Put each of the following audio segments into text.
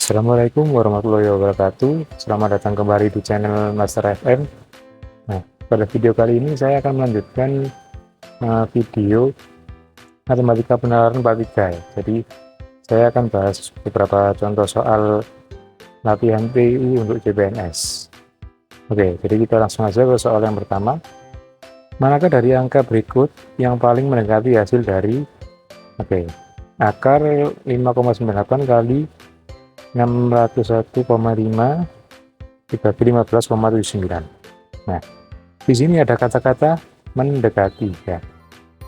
Assalamualaikum warahmatullahi wabarakatuh. Selamat datang kembali di channel Master FM. Nah, pada video kali ini saya akan melanjutkan video matematika penalaran part 3 ya. Jadi saya akan bahas beberapa contoh soal latihan PU untuk CPNS. Oke, jadi kita langsung aja ke soal yang pertama. Manakah dari angka berikut yang paling mendekati hasil dari akar 5,98 kali 601,5 dibagi 15,79. Nah, di sini ada kata-kata mendekati ya.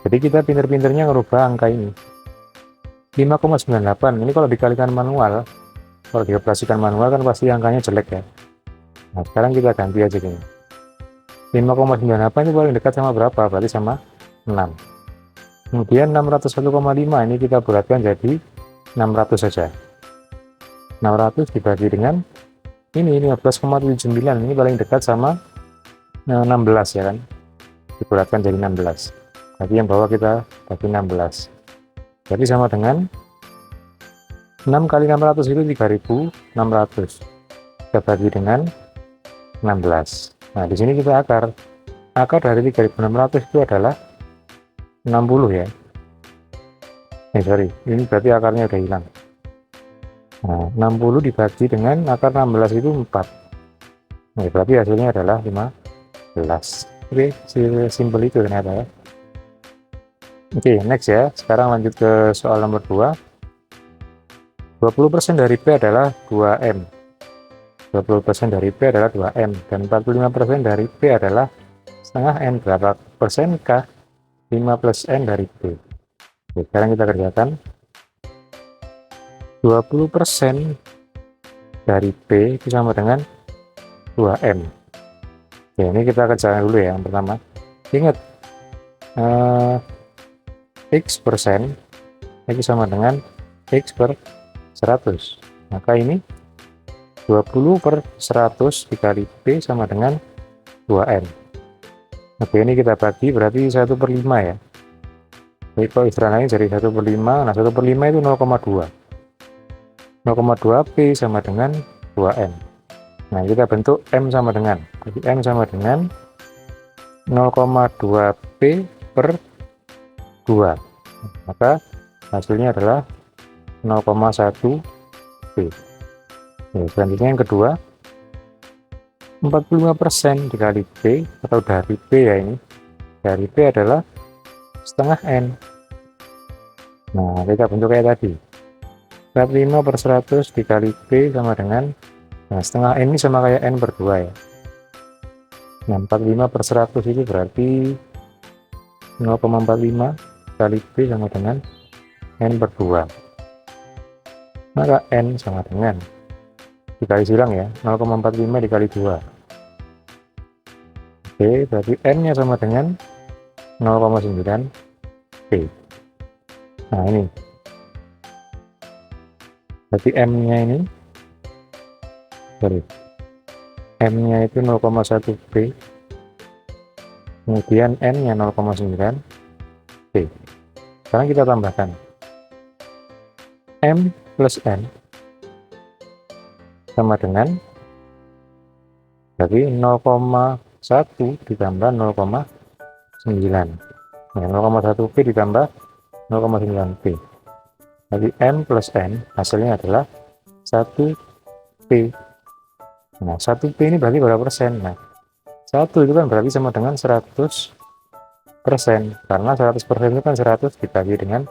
Jadi kita pinter-pinternya ngerubah angka ini. 5,98 ini kalau dikalikan manual, kalau dioperasikan manual kan pasti angkanya jelek ya. Nah, sekarang kita ganti aja gini. 5,98 itu paling dekat sama berapa? Berarti sama 6. Kemudian 601,5 ini kita bulatkan jadi 600 saja. 600 dibagi dengan ini 15,79, ini paling dekat sama 16 ya kan, dibulatkan jadi 16. Jadi yang bawah kita bagi 16, jadi sama dengan 6 kali 600 itu 3600, kita bagi dengan 16. Nah di sini kita akar dari 3600 itu adalah 60 ya. Sorry, ini berarti akarnya udah hilang. Nah, 60 dibagi dengan akar 16 itu 4. Nah, berarti hasilnya adalah 15. Oke, simpel itu ternyata ya. Oke, next ya. Sekarang lanjut ke soal nomor 2. 20% dari P adalah 2M. 20% dari P adalah 2M. Dan 45% dari P adalah setengah N. Berapa persen kah 5 plus N dari P? Oke, sekarang kita kerjakan. 20% dari P itu sama dengan 2M. Oke, ini kita kerjakan dulu ya. Yang pertama, ingat X persen X sama dengan X per 100. Maka ini 20 per 100 dikali P sama dengan 2M. Oke, ini kita bagi berarti 1 per 5 ya. Jadi kalau istilah lain jadi 1 per 5. Nah 1 per 5 itu 0,2. 0,2 P sama dengan 2M. Nah kita bentuk M sama dengan, jadi M sama dengan 0,2 P per 2, maka hasilnya adalah 0,1 P. Selanjutnya yang kedua, 45% dikali P atau dari P ya, ini dari P adalah setengah N. Nah kita bentuk kayak tadi, 45 per 100 dikali P sama dengan, nah setengah N ini sama kayak N per 2 ya. Nah 45 per 100 itu berarti 0,45 kali P sama dengan N per 2. Maka N sama dengan, dikali silang ya, 0,45 dikali 2. Oke, berarti N nya sama dengan 0,9 P. Nah ini berarti M-nya ini, M-nya itu 0,1 P, kemudian N-nya 0,9 P. Sekarang kita tambahkan M plus N sama dengan, berarti 0,1 ditambah 0,9. Nah, 0,1 P ditambah 0,9 P. Jadi M plus N hasilnya adalah 1 P. Nah 1 P ini berarti berapa persen? Nah 1 itu kan berarti sama dengan 100%, karena 100% itu kan 100 dibagi dengan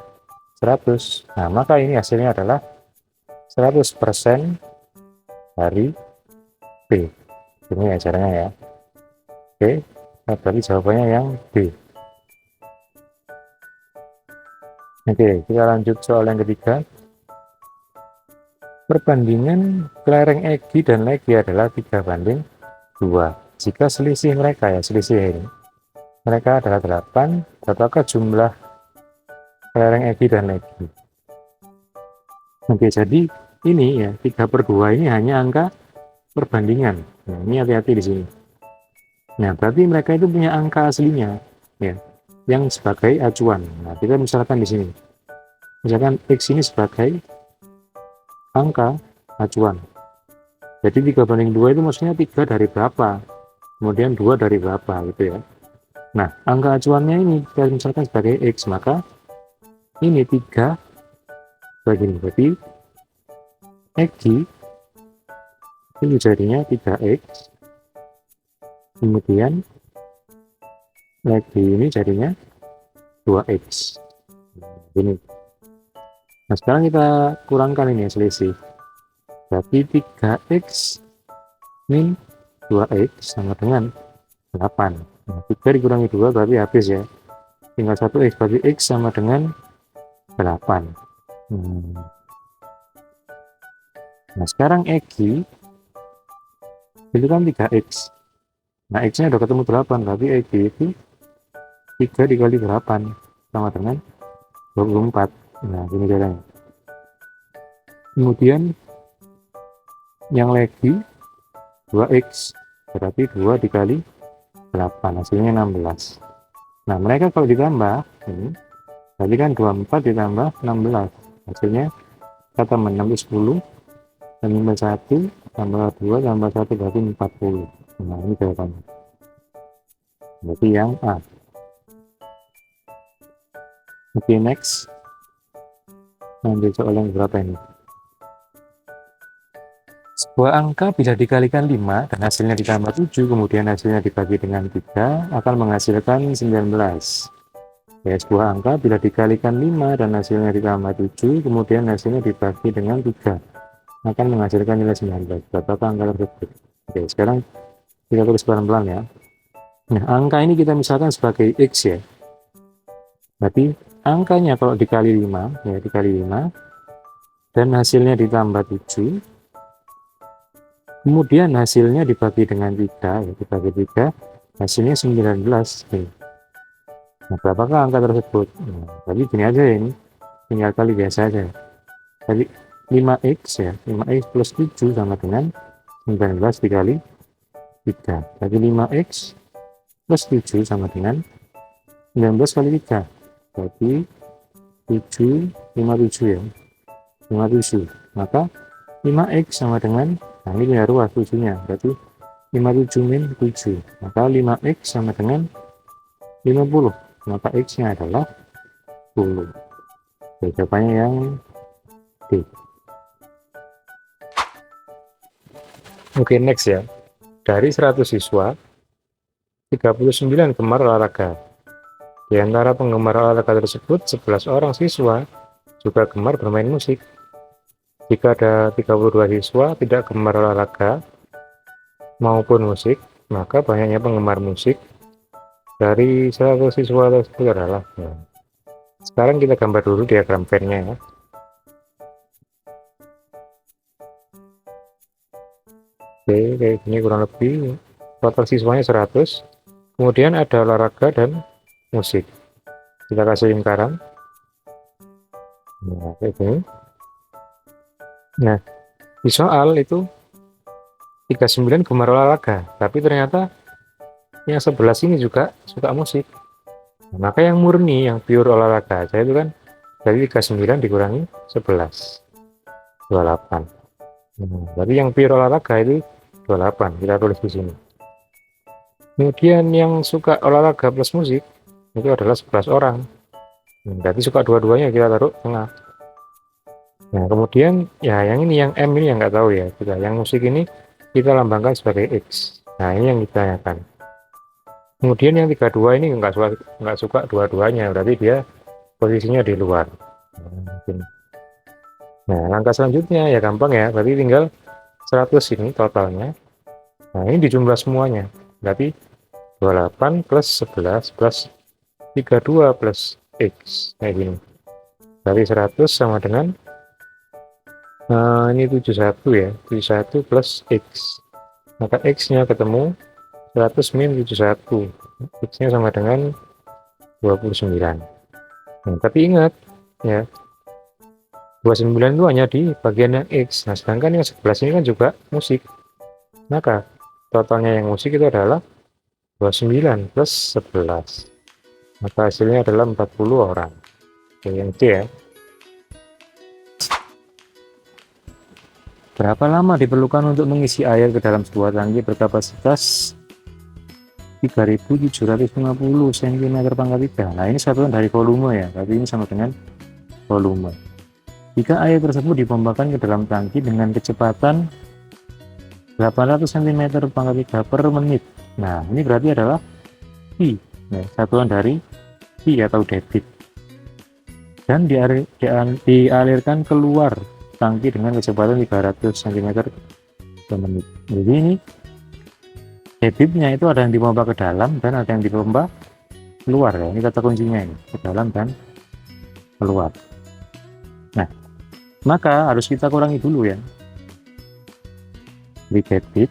100. Nah maka ini hasilnya adalah 100% dari P. Ini ya caranya ya. Oke, nah, berarti jawabannya yang B. Oke, kita lanjut soal yang ketiga. Perbandingan kelereng Egi dan Legi adalah 3:2. Jika selisih mereka ya, selisih ini, mereka adalah 8, berapakah jumlah kelereng Egi dan Legi? Oke, jadi ini ya, 3/2 ini hanya angka perbandingan. Nah, ini hati-hati di sini. Nah, berarti mereka itu punya angka aslinya ya, yang sebagai acuan. Nah, kita misalkan di sini, misalkan X ini sebagai angka acuan. Jadi 3/2 itu maksudnya 3 dari berapa, kemudian 2 dari berapa gitu ya. Nah, angka acuannya ini kita misalkan sebagai X, maka ini 3 begini, berarti XG itu jadinya 3X, kemudian lagi ini jadinya 2X. Ini. Nah, sekarang kita kurangkan ini selisih. Berarti 3X min 2X sama dengan 8. Nah, 3 dikurangi 2 berarti habis ya. Tinggal 1X, berarti X sama dengan 8. Nah, sekarang X itu kan 3X. Nah, X-nya udah ketemu 8, berarti X itu 3 dikali 8 sama dengan 24. Nah, ini caranya. Kemudian yang lagi 2X, berarti 2 dikali 8, hasilnya 16. Nah, mereka kalau ditambah, ini berarti kan 24 ditambah 16, hasilnya kata 6 10, tambah 1, tambah 2, tambah 1, berarti 40. Nah, ini jawabannya. Berarti yang A. Oke, next. Lanjut soal yang berapa ini? Sebuah angka bisa dikalikan 5 dan hasilnya ditambah 7, kemudian hasilnya dibagi dengan 3, akan menghasilkan 19. Ya, sebuah angka bila dikalikan 5 dan hasilnya ditambah 7, kemudian hasilnya dibagi dengan 3, akan menghasilkan nilai 19. Berapakah angka tersebut? Oke, sekarang kita tulis pelan-pelan ya. Nah, angka ini kita misalkan sebagai X ya. Berarti angkanya kalau dikali 5, ya dikali 5, dan hasilnya ditambah 7, kemudian hasilnya dibagi dengan 3, ya dibagi 3, hasilnya 19. Nah, berapakah angka tersebut? Nah, jadi gini aja ya, ini tinggal kali biasa aja. Jadi 5X ya, 5X plus 7 sama dengan 19 dikali 3. Jadi 5X plus 7 sama dengan 19 kali 3. Jadi 7, 57 ya. 57. Maka 5X sama dengan, nah ini punya ruas 7-nya. Berarti 57 min 7. Maka 5X sama dengan 50. Maka X-nya adalah 10. Oke, jawabannya yang D. Oke, next ya. Dari 100 siswa, 39 gemar olahraga. Di antara penggemar olahraga tersebut, 11 orang siswa juga gemar bermain musik. Jika ada 32 siswa tidak gemar olahraga maupun musik, maka banyaknya penggemar musik dari 100 siswa tersebut adalah. Nah, sekarang kita gambar dulu diagram Venn-nya ya. Oke, kayak gini kurang lebih. Total siswanya 100. Kemudian ada olahraga dan musik. Kita kasih lingkaran. Nah, kayak gini. Nah, di soal itu 39 gemar olahraga, tapi ternyata yang 11 ini juga suka musik. Nah, maka yang murni, yang pure olahraga aja itu kan dari 39 dikurangi 11, 28. Berarti yang pure olahraga itu 28, kita tulis di sini. Kemudian yang suka olahraga plus musik itu adalah 11 orang. Berarti suka dua-duanya, kita taruh tengah. Nah, kemudian ya yang ini, yang M ini yang nggak tahu ya. Yang musik ini kita lambangkan sebagai X. Nah, ini yang ditanyakan. Kemudian yang 32 ini nggak suka dua-duanya, berarti dia posisinya di luar. Nah, langkah selanjutnya ya gampang ya, berarti tinggal 100 ini totalnya. Nah, ini dijumlah semuanya, berarti 28 plus 11 plus 32 plus X, kayak gini. Berarti 100 sama dengan ini 71 ya, 71 plus X. Maka X-nya ketemu 100 min 71. X-nya sama dengan 29. Nah, tapi ingat ya, 29 itu hanya di bagian yang X. Nah, sedangkan yang 11 ini kan juga musik. Maka totalnya yang musik itu adalah 29 plus 11. Maka hasilnya adalah 40 orang. Oke, yang C ya. Berapa lama diperlukan untuk mengisi air ke dalam sebuah tangki berkapasitas 3750 cm pangkat 3? Nah, ini satuan dari volume ya, tapi ini sama dengan volume. Jika air tersebut dipompakan ke dalam tangki dengan kecepatan 800 cm pangkat 3 per menit. Nah, ini berarti adalah Pi, ya, satuan dari Pi atau debit. Dan dialirkan keluar tangki dengan kecepatan 300 cm per menit. Jadi ini debitnya itu ada yang dipompa ke dalam dan ada yang dipompa keluar ya. Ini kata kuncinya ini, ke dalam dan keluar. Nah, maka harus kita kurangi dulu ya. Di debit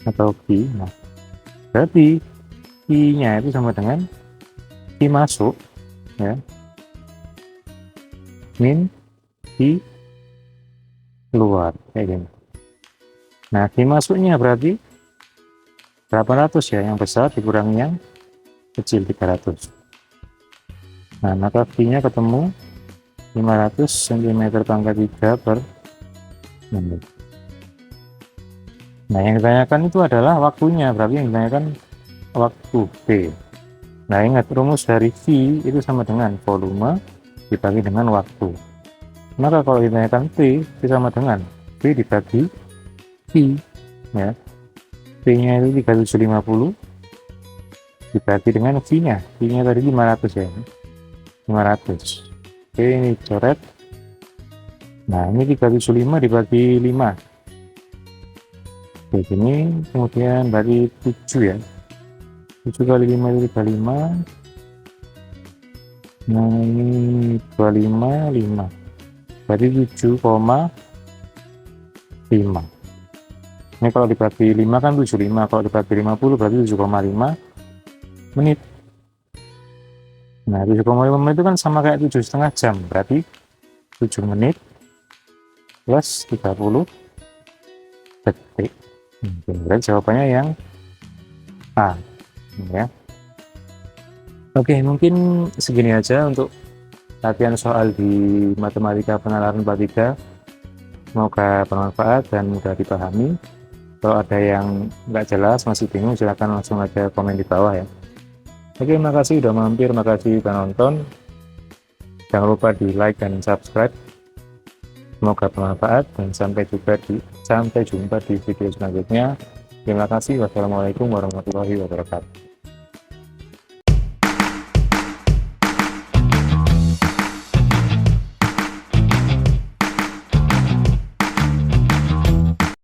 atau Pi. Nah, berarti Pi-nya itu sama dengan Pi masuk ya, min Pi keluar kayak gini. Nah, Pi masuknya berarti 800 ya, yang besar dikurangi yang kecil 300. Nah, maka Pi-nya ketemu 500 cm pangkat 3 per menit. Nah, yang ditanyakan itu adalah waktunya, berarti yang ditanyakan waktu T. Nah, ingat rumus dari V itu sama dengan volume dibagi dengan waktu. Maka kalau ditanyakan T itu sama dengan V dibagi V ya. V-nya itu 3750 dibagi dengan V-nya. V-nya tadi 500 ya. 500. Oke, ini coret. Nah, ini 375 dibagi 5. Oke, ini kemudian bagi 7 ya. 7 kali 5 itu 35. Nah, ini 25, 5. Berarti 7,5. Ini kalau dibagi 5 kan 75. Kalau dibagi 50 berarti 7,5 menit. Nah, 7,5 menit itu kan sama kayak 7,5 jam. Berarti 7 menit plus 30 detik. Berarti jawabannya yang A ya. Oke, mungkin segini aja untuk latihan soal di matematika penalaran bab 3. Semoga bermanfaat dan mudah dipahami. Kalau ada yang nggak jelas, masih bingung, silahkan langsung aja komen di bawah ya. Oke, makasih udah mampir, makasih udah nonton. Jangan lupa di like dan subscribe. Semoga bermanfaat dan sampai jumpa di video selanjutnya. Terima kasih. Wassalamualaikum warahmatullahi wabarakatuh.